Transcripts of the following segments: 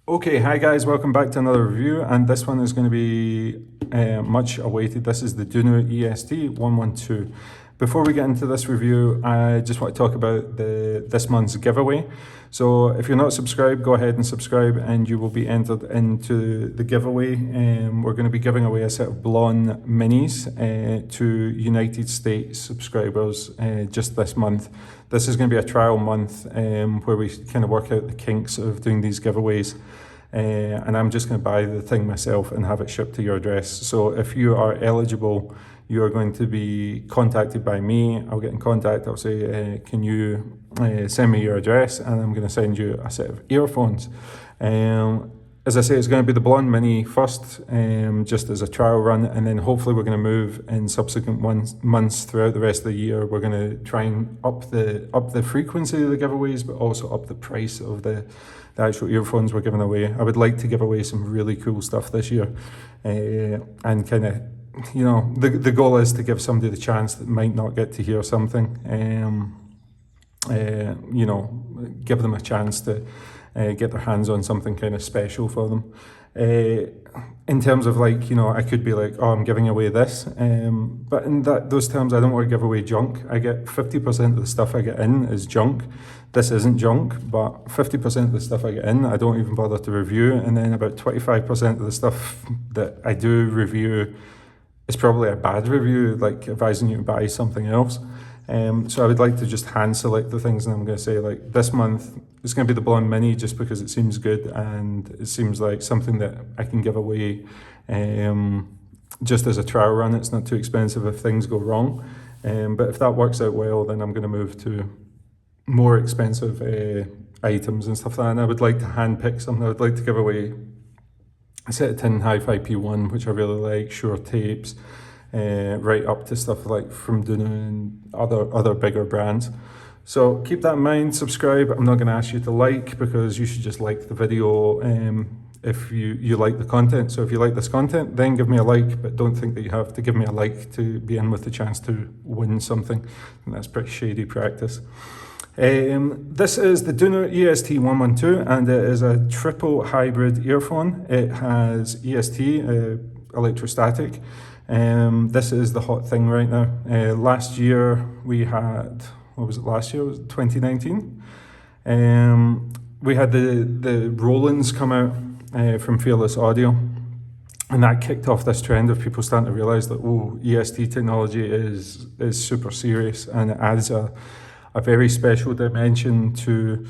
Okay, hi guys, welcome back to another review, and this one is going to be much awaited. This is the Dunu EST 112. Before we get into this review, I just want to talk about this month's giveaway. So if you're not subscribed, go ahead and subscribe and you will be entered into the giveaway. We're going to be giving away a set of Blon Minis to United States subscribers just this month. This is going to be a trial month where we kind of work out the kinks of doing these giveaways. And I'm just going to buy the thing myself and have it shipped to your address. So if you are eligible, you are going to be contacted by me. I'll get in contact. I'll say, can you send me your address? And I'm going to send you a set of earphones. As I say, it's going to be the Blon Mini first, just as a trial run, and then hopefully we're going to move in subsequent months throughout the rest of the year. We're going to try and up the frequency of the giveaways, but also up the price of the actual earphones we're giving away. I would like to give away some really cool stuff this year, and kind of, you know, the goal is to give somebody the chance that might not get to hear something. You know, give them a chance to get their hands on something kind of special for them. In terms of, like, you know, I could be like, oh, I'm giving away this, but in those terms, I don't want to give away junk. I get 50% of the stuff I get in is junk. This isn't junk, but 50% of the stuff I get in, I don't even bother to review, and then about 25% of the stuff that I do review is probably a bad review, like advising you to buy something else. So I would like to just hand select the things, and I'm going to say, like, this month it's going to be the Blon Mini just because it seems good and it seems like something that I can give away just as a trial run. It's not too expensive if things go wrong, but if that works out well, then I'm going to move to more expensive items and stuff like that. And I would like to hand pick something. I would like to give away a set of tin Hi-Fi P1, which I really like, Shure tapes, right up to stuff like from Dunu and other bigger brands. So keep that in mind, subscribe. I'm not going to ask you to like, because you should just like the video if you like the content. So if you like this content, then give me a like, but don't think that you have to give me a like to be in with the chance to win something. And that's pretty shady practice. This is the Dunu EST 112, and it is a triple hybrid earphone. It has EST, electrostatic. This is the hot thing right now. Last year we had, what was it last year? It was 2019. We had the Rolands come out from Fearless Audio, and that kicked off this trend of people starting to realize that, oh, EST technology is super serious, and it adds a very special dimension to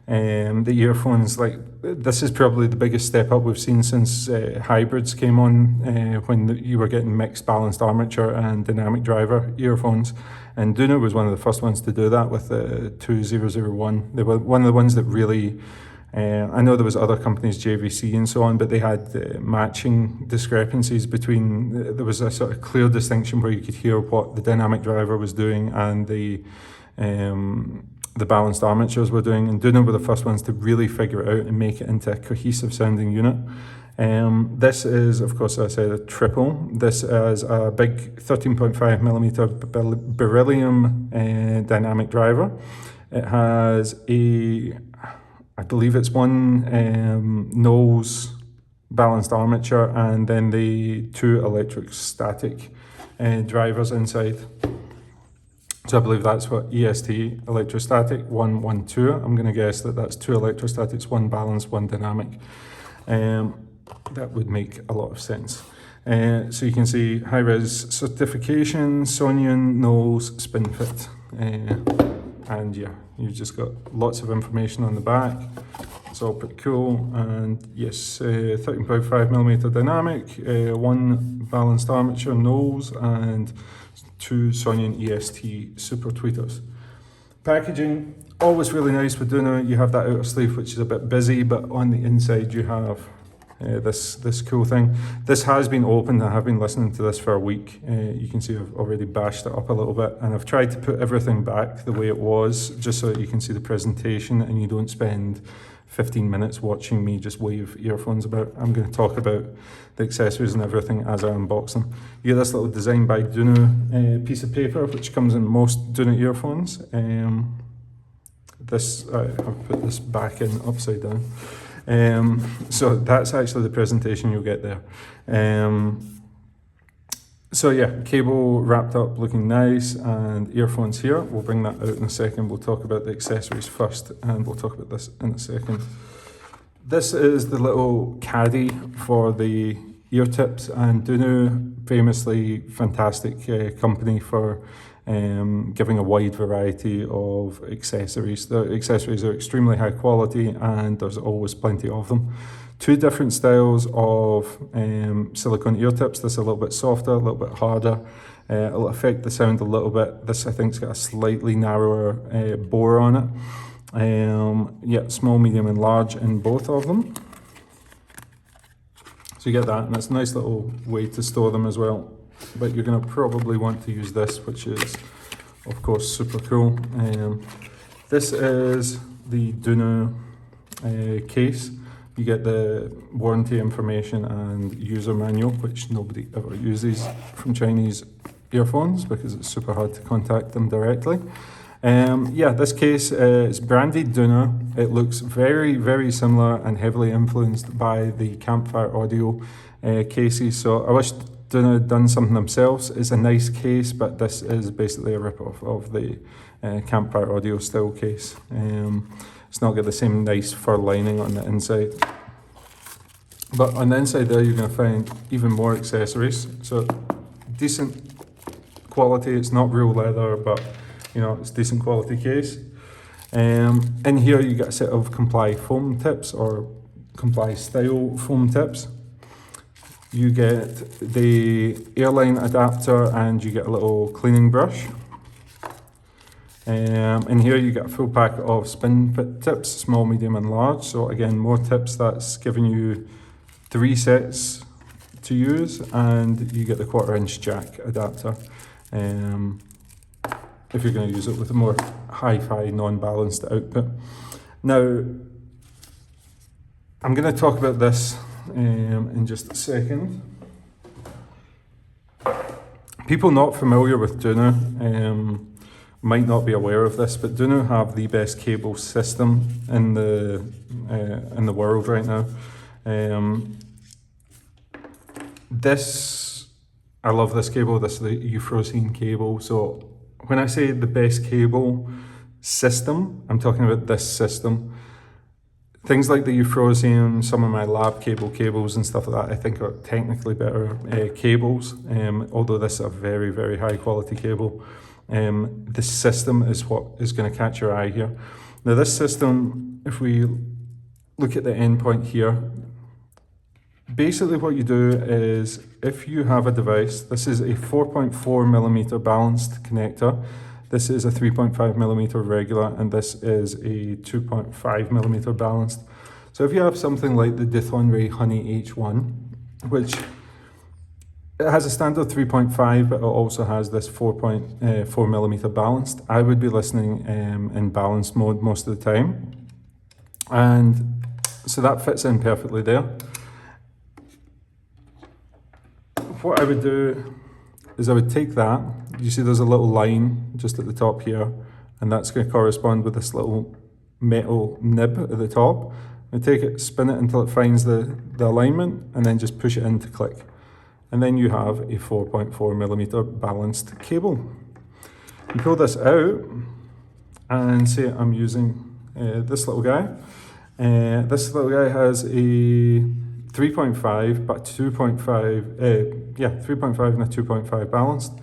the earphones. Like, this is probably the biggest step up we've seen since hybrids came on, when you were getting mixed balanced armature and dynamic driver earphones. And Dunu was one of the first ones to do that with the 2001. They were one of the ones that really, I know there was other companies, JVC and so on, but they had matching discrepancies between, there was a sort of clear distinction where you could hear what the dynamic driver was doing and the balanced armatures were doing, and Dunu were the first ones to really figure it out and make it into a cohesive sounding unit. This is, of course, as I said, a triple. This is a big 13.5mm Beryllium dynamic driver. It has I believe it's one nose balanced armature, and then the two electrostatic drivers inside. So I believe that's what EST, electrostatic 112. I'm going to guess that that's two electrostatics, one balanced, one dynamic. That would make a lot of sense. So you can see high-res certification, Sonian, nose, spin fit. And yeah, you've just got lots of information on the back. It's all pretty cool. And yes, 13.5mm dynamic, one balanced armature nose, and two Sonian EST super tweeters. Packaging, always really nice with Dunu. You have that outer sleeve, which is a bit busy, but on the inside you have this cool thing. This has been opened. I have been listening to this for a week. You can see I've already bashed it up a little bit, and I've tried to put everything back the way it was, just so that you can see the presentation and you don't spend 15 minutes watching me just wave earphones about. I'm going to talk about the accessories and everything as I unbox them. You get this little Design by Dunu piece of paper, which comes in most Dunu earphones. I've put this back in upside down. So that's actually the presentation you'll get there. So yeah, cable wrapped up looking nice, and earphones here. We'll bring that out in a second. We'll talk about the accessories first, and we'll talk about this in a second. This is the little caddy for the ear tips, and Dunu, famously fantastic company for giving a wide variety of accessories. The accessories are extremely high quality, and there's always plenty of them. Two different styles of silicone ear tips. This is a little bit softer, a little bit harder. It'll affect the sound a little bit. This, I think, has got a slightly narrower bore on it. Yeah, small, medium and large in both of them. So you get that, and it's a nice little way to store them as well. But you're going to probably want to use this, which is, of course, super cool. This is the Dunu case. You get the warranty information and user manual, which nobody ever uses from Chinese earphones because it's super hard to contact them directly. Yeah, this case is branded Dunu. It looks very, very similar and heavily influenced by the Campfire Audio cases. So I wish Dunu had done something themselves. It's a nice case, but this is basically a rip-off of the Campfire Audio style case. It's not got the same nice fur lining on the inside. But on the inside there, you're going to find even more accessories. So decent quality. It's not real leather, but you know, it's decent quality case. In here, you get a set of Comply foam tips or Comply style foam tips. You get the airline adapter, and you get a little cleaning brush. In here you get a full pack of spin pit tips, small, medium and large. So again, more tips. That's giving you 3 sets to use, and you get the 1/4" jack adapter if you're going to use it with a more hi-fi, non-balanced output. Now, I'm going to talk about this in just a second. People not familiar with Dunu might not be aware of this, but Dunu have the best cable system in the world right now. I love this cable. This is the Earphone cable. So when I say the best cable system, I'm talking about this system. Things like the Earphone, some of my lab cables and stuff like that, I think are technically better cables, although this is a very, very high quality cable. The system is what is going to catch your eye here. Now this system, if we look at the endpoint here, basically what you do is, if you have a device, this is a 4.4mm balanced connector, this is a 3.5mm regular, and this is a 2.5mm balanced. So if you have something like the Dithonray Honey H1, which it has a standard 3.5, but it also has this 4.4mm balanced, I would be listening in balanced mode most of the time. And so that fits in perfectly there. What I would do is I would take that, you see there's a little line just at the top here, and that's going to correspond with this little metal nib at the top. I take it, spin it until it finds the alignment, and then just push it in to click. And then you have a 4.4mm balanced cable. You pull this out, and say I'm using this little guy. This little guy has a 3.5, but 2.5, yeah, 3.5 and a 2.5 balanced.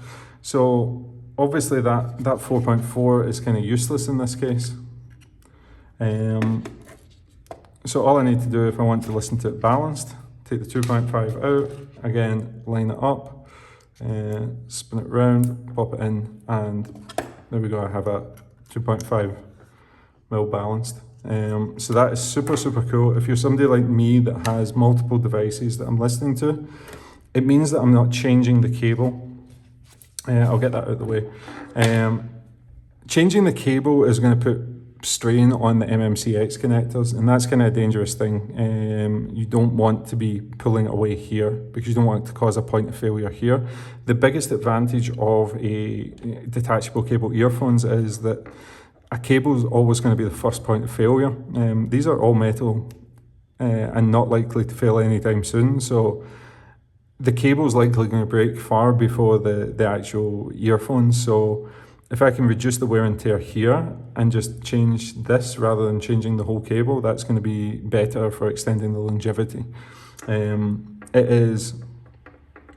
So obviously that 4.4 is kind of useless in this case. So all I need to do if I want to listen to it balanced, take the 2.5 out, again, line it up, spin it round, pop it in, and there we go, I have a 2.5mm balanced. So that is super, super cool. If you're somebody like me that has multiple devices that I'm listening to, it means that I'm not changing the cable. I'll get that out of the way. Changing the cable is going to put strain on the MMCX connectors, and that's kind of a dangerous thing. You don't want to be pulling away here because you don't want it to cause a point of failure here. The biggest advantage of a detachable cable earphones is that a cable is always going to be the first point of failure. These are all metal and not likely to fail anytime soon. So the cable's likely going to break far before the actual earphones. So if I can reduce the wear and tear here and just change this rather than changing the whole cable, that's going to be better for extending the longevity. It is,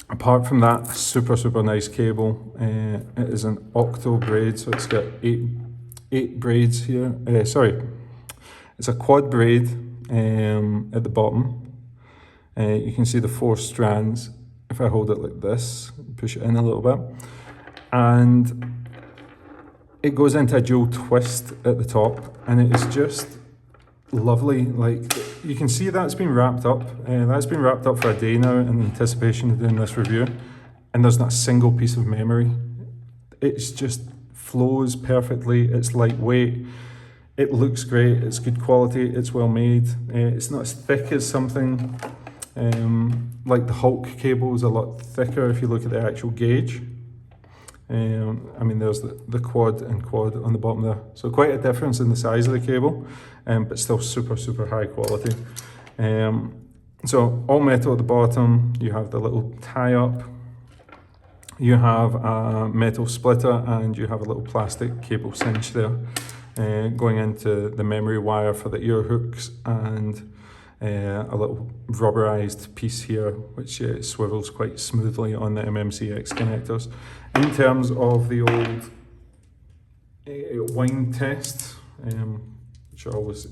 apart from that, a super nice cable. It is an octo braid, so it's got eight braids here. Sorry, it's a quad braid at the bottom. You can see the 4 strands. If I hold it like this, push it in a little bit, and it goes into a dual twist at the top, and it is just lovely. Like, you can see that's been wrapped up. That's been wrapped up for a day now in anticipation of doing this review, and there's not a single piece of memory. It's just flows perfectly. It's lightweight. It looks great. It's good quality. It's well made. It's not as thick as something like the Hulk cable is a lot thicker if you look at the actual gauge. I mean, there's the quad and quad on the bottom there. So quite a difference in the size of the cable, but still super high quality. So all metal at the bottom. You have the little tie up. You have a metal splitter, and you have a little plastic cable cinch there going into the memory wire for the ear hooks, and a little rubberized piece here which swivels quite smoothly on the MMCX connectors. In terms of the old wind test, which I always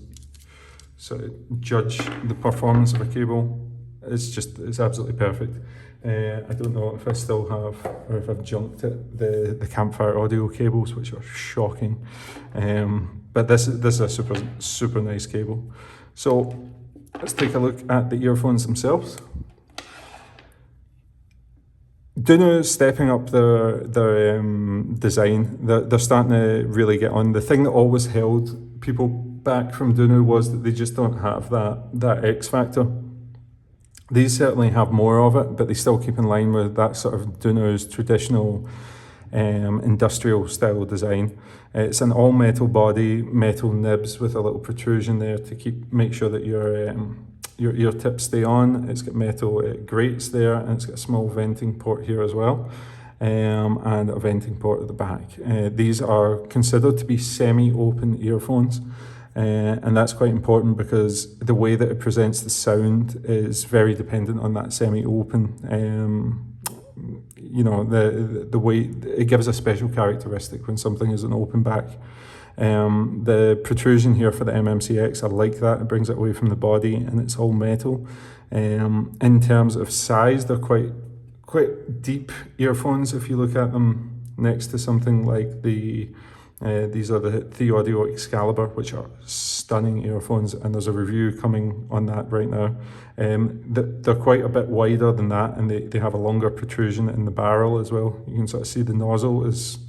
sort of judge the performance of a cable, it's absolutely perfect. I don't know if I still have, or if I've junked it, the Campfire audio cables, which are shocking, but this is a super nice cable. So let's take a look at the earphones themselves. Dunu is stepping up their design. They're starting to really get on. The thing that always held people back from Dunu was that they just don't have that X factor. These certainly have more of it, but they still keep in line with that sort of Dunu's traditional industrial style design. It's an all metal body, metal nibs with a little protrusion there to make sure that your ear tips stay on. It's got metal grates there, and it's got a small venting port here as well, and a venting port at the back. These are considered to be semi-open earphones. And that's quite important because the way that it presents the sound is very dependent on that semi-open. You know, the way it gives a special characteristic when something is an open back. The protrusion here for the MMCX, I like that. It brings it away from the body, and it's all metal. In terms of size, they're quite deep earphones. If you look at them next to something like these are the Audio Excalibur, which are stunning earphones, and there's a review coming on that right now. They're quite a bit wider than that, and they have a longer protrusion in the barrel as well. You can sort of see the nozzle is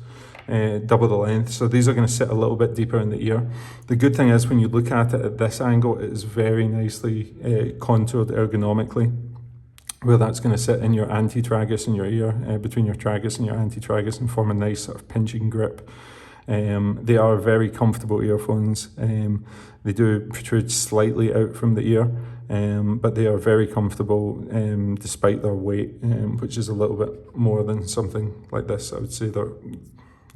double the length, so these are going to sit a little bit deeper in the ear. The good thing is when you look at it at this angle, it is very nicely contoured ergonomically, where that's going to sit in your antitragus in your ear, between your tragus and your antitragus, and form a nice sort of pinching grip. They are very comfortable earphones. They do protrude slightly out from the ear, but they are very comfortable despite their weight, which is a little bit more than something like this. I would say they're,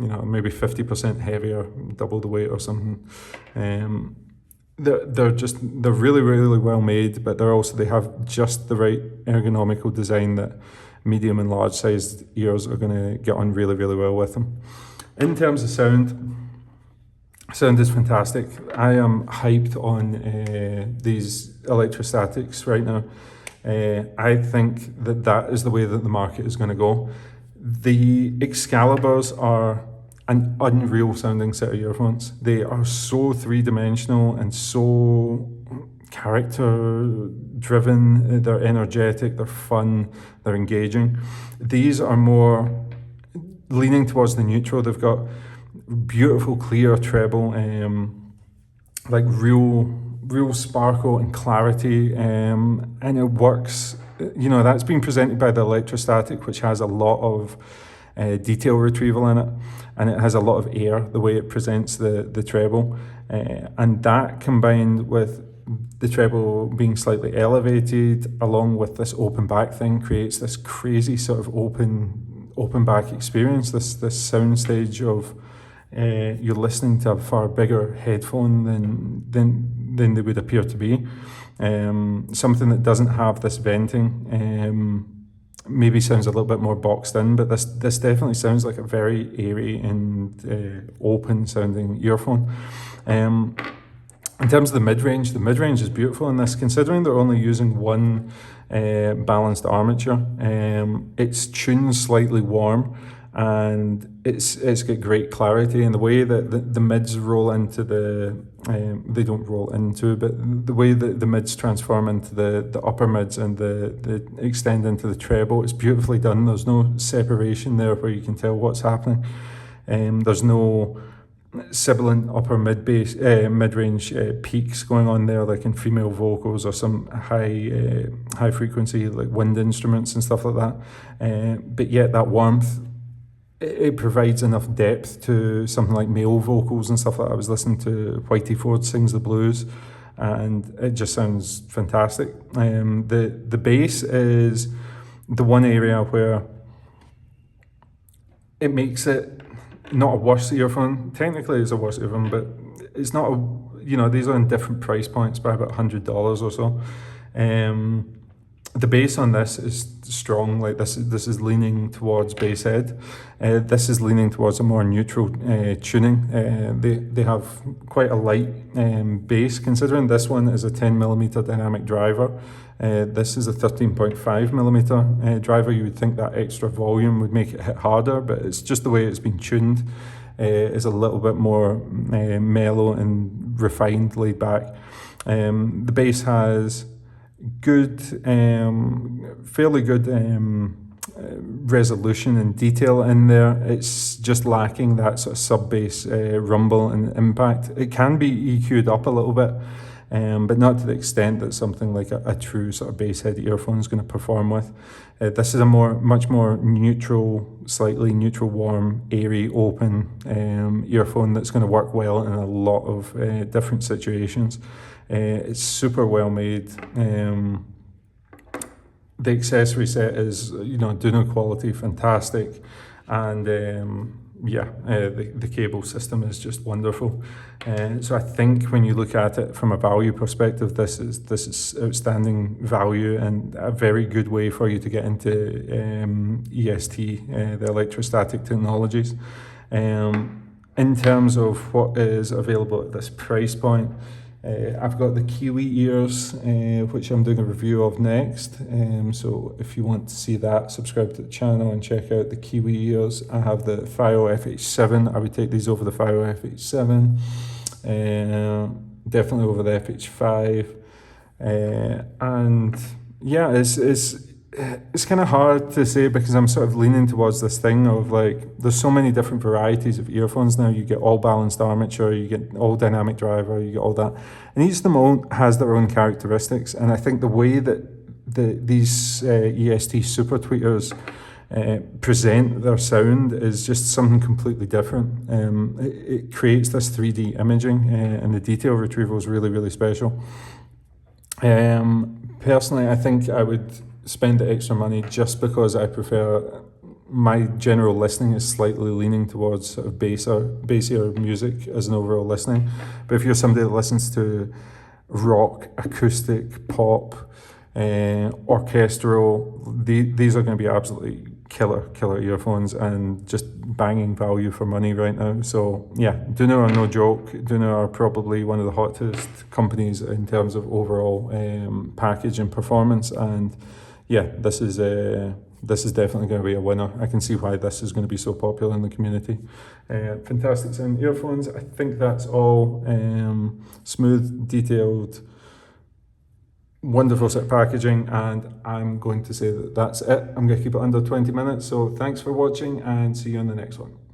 you know, maybe 50% heavier, double the weight or something. They're really well made, but they have just the right ergonomical design that medium and large sized ears are going to get on really well with them. In terms of sound is fantastic. I am hyped on these electrostatics right now. I think that is the way that the market is going to go. The Excaliburs are an unreal sounding set of earphones. They are so three-dimensional and so character driven. They're energetic, they're fun, they're engaging. These are more leaning towards the neutral. They've got beautiful clear treble, like real sparkle and clarity, and it works. You know, that's been presented by the electrostatic, which has a lot of detail retrieval in it, and it has a lot of air, the way it presents the treble, and that combined with the treble being slightly elevated along with this open back thing creates this crazy sort of open back experience, this soundstage of you're listening to a far bigger headphone than they would appear to be. Something that doesn't have this venting maybe sounds a little bit more boxed in, but this definitely sounds like a very airy and open sounding earphone. In terms of the mid-range is beautiful in this, considering they're only using one balanced armature. It's tuned slightly warm, and it's got great clarity, and the way that the mids roll into they don't roll into, but the way that the mids transform into the upper mids and the extend into the treble, it's beautifully done. There's no separation there where you can tell what's happening. There's no sibilant upper mid-range peaks going on there, like in female vocals or some high frequency like wind instruments and stuff like that. But yet that warmth, it provides enough depth to something like male vocals and stuff like that. I was listening to Whitey Ford Sings the Blues, and it just sounds fantastic. The bass is the one area where it makes it not a worse earphone. Technically it's a worse earphone, but it's not these are in different price points by about $100 or so. The bass on this is strong. Like this is leaning towards bass head. This is leaning towards a more neutral tuning. They have quite a light bass, considering this one is a 10mm dynamic driver. This is a 13.5mm driver. You would think that extra volume would make it hit harder, but it's just the way it's been tuned. Is a little bit more mellow and refined, laid back. The bass has good, fairly good resolution and detail in there. It's just lacking that sort of sub-bass rumble and impact. It can be EQ'd up a little bit, but not to the extent that something like a true sort of bass head earphone is going to perform with. This is a much more neutral, slightly neutral, warm, airy, open earphone that's going to work well in a lot of different situations. It's super well made. The accessory set is, Dunu quality, fantastic, and the cable system is just wonderful. So I think when you look at it from a value perspective, this is outstanding value and a very good way for you to get into EST, the electrostatic technologies. In terms of what is available at this price point, I've got the Kiwi ears, which I'm doing a review of next. So if you want to see that, subscribe to the channel and check out the Kiwi ears. I have the FiO FH7. I would take these over the FiO FH7. Definitely over the FH5. And yeah, it's kind of hard to say because I'm sort of leaning towards this thing of like, there's so many different varieties of earphones now. You get all balanced armature, you get all dynamic driver, you get all that. And each of them all has their own characteristics. And I think the way that these EST super tweeters present their sound is just something completely different. It creates this 3D imaging and the detail retrieval is really, really special. Personally, I think I would spend the extra money just because I prefer, my general listening is slightly leaning towards sort of bassier music as an overall listening. But if you're somebody that listens to rock, acoustic, pop, orchestral, these are going to be absolutely killer earphones and just banging value for money right now. So yeah, Dunu are no joke. Dunu are probably one of the hottest companies in terms of overall package and performance, and yeah, this is definitely going to be a winner. I can see why this is going to be so popular in the community. Fantastic sound earphones. I think that's all. Smooth, detailed, wonderful set of packaging, and I'm going to say that that's it. I'm going to keep it under 20 minutes. So thanks for watching and see you on the next one.